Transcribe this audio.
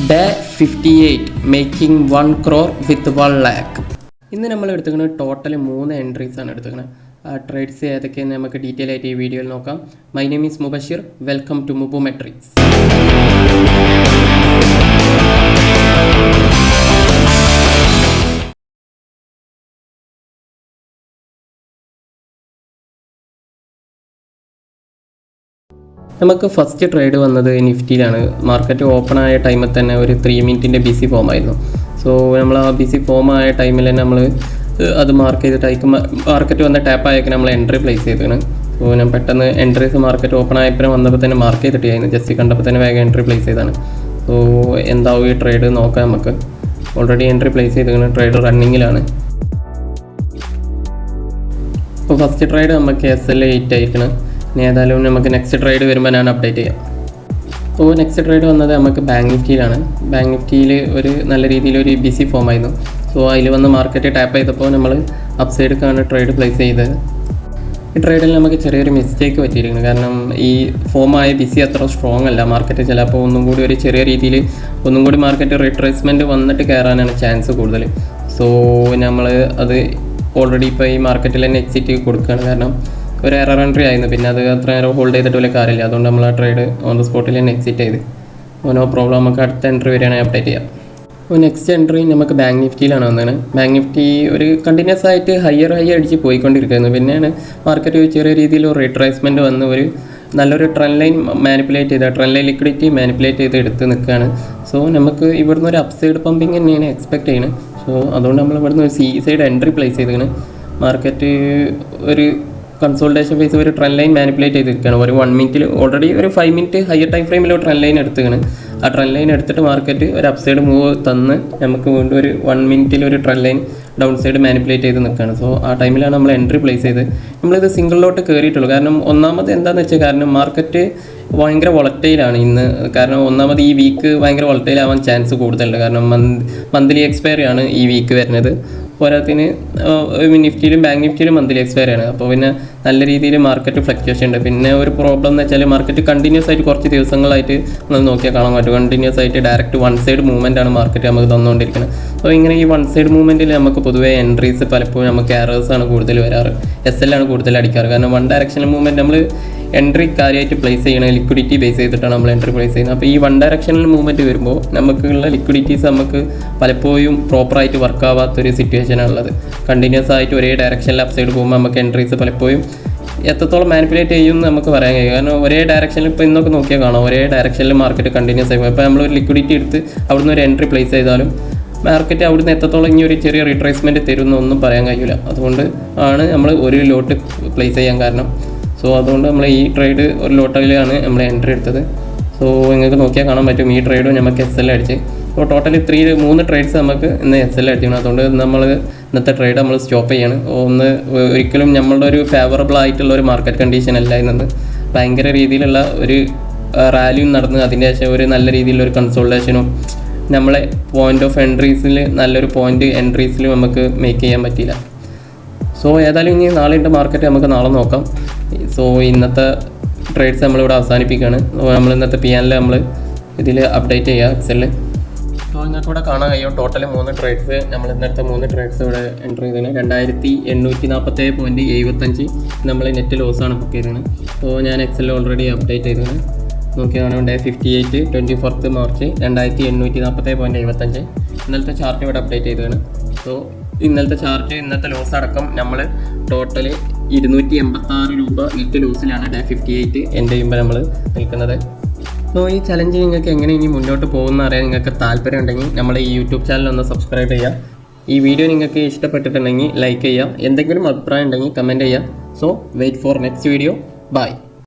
Day 58 making 1 crore വിത്ത് 1 lakh. ഇന്ന് നമ്മൾ എടുത്തുക്കുന്നത് total 3 entries ആണ് എടുത്തുക്കുന്നത്. ആ ട്രേഡ്സ് ഏതൊക്കെയെന്ന് നമുക്ക് ഡീറ്റെയിൽ ആയിട്ട് ഈ വീഡിയോയിൽ നോക്കാം. My name is Mubashir. Welcome to Mubumetrics. നമുക്ക് ഫസ്റ്റ് ട്രേഡ് വന്നത് നിഫ്റ്റിയിലാണ്. മാർക്കറ്റ് ഓപ്പൺ ആയ ടൈമിൽ തന്നെ ഒരു 3 മിനിറ്റിൻ്റെ ബിസി ഫോം ആയിരുന്നു. സോ നമ്മൾ ആ ബിസി ഫോം ആയ ടൈമിൽ തന്നെ നമ്മൾ അത് മാർക്ക് ചെയ്തിട്ട് മാർക്കറ്റ് വന്ന ടാപ്പ് ആയേക്ക് നമ്മൾ എൻട്രി പ്ലേസ് ചെയ്തിരുന്നു. സോ ഞാൻ പെട്ടെന്ന് എൻട്രീസ് മാർക്കറ്റ് ഓപ്പൺ ആയപ്പോൾ വന്നപ്പോൾ തന്നെ മാർക്ക് ചെയ്തിട്ടായിരുന്നു. ജസ്റ്റ് കണ്ടപ്പോൾ തന്നെ വേഗം എൻട്രി പ്ലേസ് ചെയ്താണ്. സോ എന്താവും ഈ ട്രേഡ് നോക്കാം. നമുക്ക് ഓൾറെഡി എൻട്രി പ്ലേസ് ചെയ്തിരിക്കുന്നത് ട്രേഡ് റണ്ണിങ്ങിലാണ്. ഇപ്പോൾ ഫസ്റ്റ് ട്രേഡ് നമുക്ക് SL8 ആയിരിക്കണം. ഇനി ഏതായാലും നമുക്ക് നെക്സ്റ്റ് ട്രേഡ് വരുമ്പോൾ ഞാൻ അപ്ഡേറ്റ് ചെയ്യാം. അപ്പോൾ നെക്സ്റ്റ് ട്രേഡ് വന്നത് നമുക്ക് ബാങ്ക് നിഫ്റ്റിയിലാണ്. ബാങ്ക് നിഫ്റ്റിയിൽ ഒരു നല്ല രീതിയിൽ ഒരു ബിസി ഫോം ആയിരുന്നു. സോ അതിൽ വന്ന് മാർക്കറ്റ് ടാപ്പ് ചെയ്തപ്പോൾ നമ്മൾ അപ്പ് സൈഡിലേക്കാണ് ട്രേഡ് പ്ലേസ് ചെയ്തത്. ഈ ട്രേഡിൽ നമുക്ക് ചെറിയൊരു മിസ്റ്റേക്ക് പറ്റിയിരിക്കുന്നു. കാരണം ഈ ഫോമായ ബിസി അത്ര സ്ട്രോങ് അല്ല. മാർക്കറ്റ് ചിലപ്പോൾ ഒന്നും കൂടി ഒരു ചെറിയ രീതിയിൽ ഒന്നും കൂടി മാർക്കറ്റ് റിട്രേസ്മെൻറ്റ് വന്നിട്ട് കയറാനാണ് ചാൻസ് കൂടുതൽ. സോ നമ്മൾ അത് ഓൾറെഡി ഇപ്പോൾ ഈ മാർക്കറ്റിൽ തന്നെ എക്സിറ്റ് കൊടുക്കുകയാണ്. കാരണം ഒരു എറർ എൻട്രി ആയിരുന്നു. പിന്നെ അത് അത്ര നേരം ഹോൾഡ് ചെയ്തിട്ട് വലിയ കാര്യമില്ല. അതുകൊണ്ട് നമ്മൾ ആ ട്രേഡ് ഓൺ ദ സ്പോട്ടിൽ തന്നെ എക്സിറ്റ് ചെയ്ത് നോ പ്രോബ്ലം. നമുക്ക് അടുത്ത എൻട്രി വരെയാണെങ്കിൽ അപ്ഡേറ്റ് ചെയ്യാം. അപ്പോൾ നെക്സ്റ്റ് എൻട്രി നമുക്ക് ബാങ്ക് നിഫ്റ്റിയിലാണ് വന്നത്. ബാങ്ക് നിഫ്റ്റി ഒരു കണ്ടിന്യൂസ് ആയിട്ട് ഹയർ അടിച്ച് പോയിക്കൊണ്ടിരിക്കുന്നു. പിന്നെയാണ് മാർക്കറ്റ് ചെറിയ രീതിയിൽ ഒരു റിട്രേസ്മെൻറ്റ് വന്ന് ഒരു നല്ലൊരു ട്രെൻഡ് ലൈൻ മാനിപ്പുലേറ്റ് ചെയ്ത് ട്രെൻഡ് ലൈൻ ലിക്വിഡിറ്റി മാനിപ്പുലേറ്റ് ചെയ്ത് എടുത്ത് നിൽക്കുകയാണ്. സോ നമുക്ക് ഇവിടുന്ന് ഒരു അപ്സൈഡ് പമ്പിങ് തന്നെയാണ് എക്സ്പെക്ട് ചെയ്യുന്നത്. സോ അതുകൊണ്ട് നമ്മൾ ഇവിടുന്ന് ഒരു സൈഡ് എൻട്രി പ്ലേസ് ചെയ്തിരിക്കുന്നത്. മാർക്കറ്റ് ഒരു കൺസോൾട്ടേഷൻ ഫേസ് ഒരു ട്രെൻഡ് ലൈൻ മാനിപ്പുലേറ്റ് ചെയ്തിരിക്കുകയാണ്. ഒരു 1 മിനിറ്റിൽ ഓൾറെഡി ഒരു 5 മിനിറ്റ് ഹയർ ടൈം ഫ്രെയിമിൽ ഒരു ട്രെൻഡ് ലൈൻ എടുത്തിരിക്കുകയാണ്. ആ ട്രെൻഡ് ലൈൻ എടുത്തിട്ട് മാർക്കറ്റ് ഒരു അപ്സൈഡ് മൂവ് തന്ന് നമുക്ക് വീണ്ടും ഒരു 1 മിനിറ്റിൽ ഒരു trend line down side manipulate ചെയ്ത് നിൽക്കുകയാണ്. സോ ആ ടൈമിലാണ് നമ്മൾ എൻട്രി പ്ലേസ് ചെയ്ത് നമ്മളിത് സിംഗിളിലോട്ട് കയറിയിട്ടുള്ളൂ. കാരണം ഒന്നാമത് എന്താണെന്ന് വെച്ചാൽ കാരണം മാർക്കറ്റ് ഭയങ്കര വോളറ്റൈലാണ് ഇന്ന്. കാരണം ഒന്നാമത് ഈ വീക്ക് ഭയങ്കര വോളറ്റൈൽ ആവാൻ ചാൻസ് കൂടുതലുണ്ട്. കാരണം മന്ത്ലി എക്സ്പയറി ആണ് ഈ വീക്ക് വരുന്നത്. പോരാത്തിന് നിഫ്റ്റിയിലും ബാങ്ക് നിഫ്റ്റിയിലും മന്ത്ലി എക്സ്പയറി ആണ്. അപ്പോൾ പിന്നെ നല്ല രീതിയിൽ മാർക്കറ്റ് ഫ്ലക്ച്വേഷൻ ഉണ്ട്. പിന്നെ ഒരു പ്രോബ്ലം എന്ന് വെച്ചാൽ മാർക്കറ്റ് കണ്ടിന്യൂസ് ആയിട്ട് കുറച്ച് ദിവസങ്ങളായിട്ട് നമ്മൾ നോക്കിയാൽ കാണാൻ പറ്റും. കണ്ടിന്യൂസ് ആയിട്ട് ഡയറക്റ്റ് വൺ സൈഡ് മൂവ്മെൻ്റ് ആണ് മാർക്കറ്റ് നമുക്ക് തന്നുകൊണ്ടിരിക്കുന്നത്. അപ്പോൾ ഇങ്ങനെ ഈ വൺ സൈഡ് മൂവ്മെൻറ്റിൽ നമുക്ക് പൊതുവേ എൻട്രീസ് പലപ്പോഴും നമുക്ക് എറേഴ്സാണ് കൂടുതൽ വരാറ്. SL ആണ് കൂടുതൽ അടിക്കാറ്. കാരണം വൺ ഡയറക്ഷണൽ മൂവ്മെൻറ്റ് നമ്മൾ എൻട്രി കാര്യമായിട്ട് പ്ലേസ് ചെയ്യണം. ലിക്വിഡിറ്റി ബേസ് ചെയ്തിട്ടാണ് നമ്മൾ എൻട്രി പ്ലേസ് ചെയ്യുന്നത്. അപ്പോൾ ഈ വൺ ഡയറക്ഷണൽ മൂവ്മെൻറ്റ് വരുമ്പോൾ നമുക്കുള്ള ലിക്വിഡിറ്റീസ് നമുക്ക് പലപ്പോഴും പ്രോപ്പറായിട്ട് വർക്ക് ആവാത്തൊരു സിറ്റുവേഷനാണുള്ളത്. കണ്ടിന്യൂസ് ആയിട്ട് ഒരേ ഡയറക്ഷനിൽ അപ്സൈഡ് പോകുമ്പോൾ നമുക്ക് എൻട്രീസ് പലപ്പോഴും എത്രത്തോളം മാനിപ്പുലേറ്റ് ചെയ്യുമെന്ന് നമുക്ക് പറയാൻ കഴിയും. കാരണം ഒരേ ഡയറക്ഷനിൽ ഇപ്പോൾ ഇന്നൊക്കെ നോക്കിയാൽ കാണാം ഒരേ ഡയറക്ഷനിൽ മാർക്കറ്റ് കണ്ടിന്യൂസ് ആയി പോകും. ഇപ്പോൾ നമ്മളൊരു ലിക്വിഡിറ്റി എടുത്ത് അവിടുന്ന് ഒരു എൻട്രി പ്ലേസ് ചെയ്താലും മാർക്കറ്റ് അവിടുന്ന് എത്രത്തോളം ഇനി ഒരു ചെറിയ റിട്രേസ്മെൻറ്റ് തരുമെന്നൊന്നും പറയാൻ കഴിയില്ല. അതുകൊണ്ട് ആണ് നമ്മൾ ഒരു ലോട്ട് പ്ലേസ് ചെയ്യാൻ കാരണം. സോ അതുകൊണ്ട് നമ്മൾ ഈ ട്രേഡ് ഒരു ലോട്ടിലാണ് നമ്മൾ എൻട്രി എടുത്തത്. സോ നിങ്ങൾക്ക് നോക്കിയാൽ കാണാൻ പറ്റും ഈ ട്രേഡും നമുക്ക് SL അടിച്ച്. അപ്പോൾ ടോട്ടലി 3 ട്രേഡ്സ് നമുക്ക് ഇന്ന് SL അടിക്കണം. അതുകൊണ്ട് നമ്മൾ ഇന്നത്തെ ട്രേഡ് നമ്മൾ സ്റ്റോപ്പ് ചെയ്യാണ്. ഒരിക്കലും നമ്മളുടെ ഒരു ഫേവറബിൾ ആയിട്ടുള്ള ഒരു മാർക്കറ്റ് കണ്ടീഷൻ അല്ല ഇന്നത്. ഭയങ്കര രീതിയിലുള്ള ഒരു റാലിയും നടന്ന് അതിൻ്റെ ശേഷം ഒരു നല്ല രീതിയിലുള്ള ഒരു കൺസോൾട്ടേഷനും നമ്മളെ പോയിൻ്റ് ഓഫ് എൻട്രീസിൽ നല്ലൊരു പോയിൻ്റ് എൻട്രീസിൽ നമുക്ക് മേക്ക് ചെയ്യാൻ പറ്റിയില്ല. സോ ഏതായാലും ഇനി നാളെ മാർക്കറ്റ് നമുക്ക് നാളെ നോക്കാം. സോ ഇന്നത്തെ ട്രേഡ്സ് നമ്മളിവിടെ അവസാനിപ്പിക്കുകയാണ്. നമ്മൾ ഇന്നത്തെ PNL നമ്മൾ ഇതിൽ അപ്ഡേറ്റ് ചെയ്യുക എക്സലിൽ. സോ നിങ്ങൾക്ക് ഇവിടെ കാണാൻ കഴിയും ടോട്ടൽ 3 ട്രേഡ്സ് നമ്മൾ ഇന്നത്തെ 3 ട്രേഡ്സ് ഇവിടെ എൻ്റർ ചെയ്തത് 2847.75 നമ്മൾ നെറ്റ് ലോസാണ് ബുക്ക് ചെയ്തത്. സോ ഞാൻ എക്സലിൽ ഓൾറെഡി അപ്ഡേറ്റ് ചെയ്തത് നോക്കിയാണ്. ഡേ 58 24 മാർച്ച് 2847.75 ഇന്നലത്തെ ചാർട്ട് ഇവിടെ അപ്ഡേറ്റ് ചെയ്തതാണ്. സോ ഇന്നലത്തെ ചാർട്ട് ഇന്നത്തെ ലോസ് അടക്കം നമ്മൾ ടോട്ടൽ 286 രൂപ നെറ്റ് ലോസിലാണ് ഡേ 58 എൻ്റെ ചെയ്യുമ്പോൾ നമ്മൾ നിൽക്കുന്നത്. സോ ഈ ചലഞ്ച് നിങ്ങൾക്ക് എങ്ങനെ ഇനി മുന്നോട്ട് പോകുമെന്ന് അറിയാൻ നിങ്ങൾക്ക് താല്പര്യം ഉണ്ടെങ്കിൽ നമ്മളെ ഈ യൂട്യൂബ് ചാനൽ ഒന്ന് സബ്സ്ക്രൈബ് ചെയ്യുക. ഈ വീഡിയോ നിങ്ങൾക്ക് ഇഷ്ടപ്പെട്ടിട്ടുണ്ടെങ്കിൽ ലൈക്ക് ചെയ്യുക. എന്തെങ്കിലും അഭിപ്രായം ഉണ്ടെങ്കിൽ കമൻറ്റ് ചെയ്യുക. So wait for next video. By.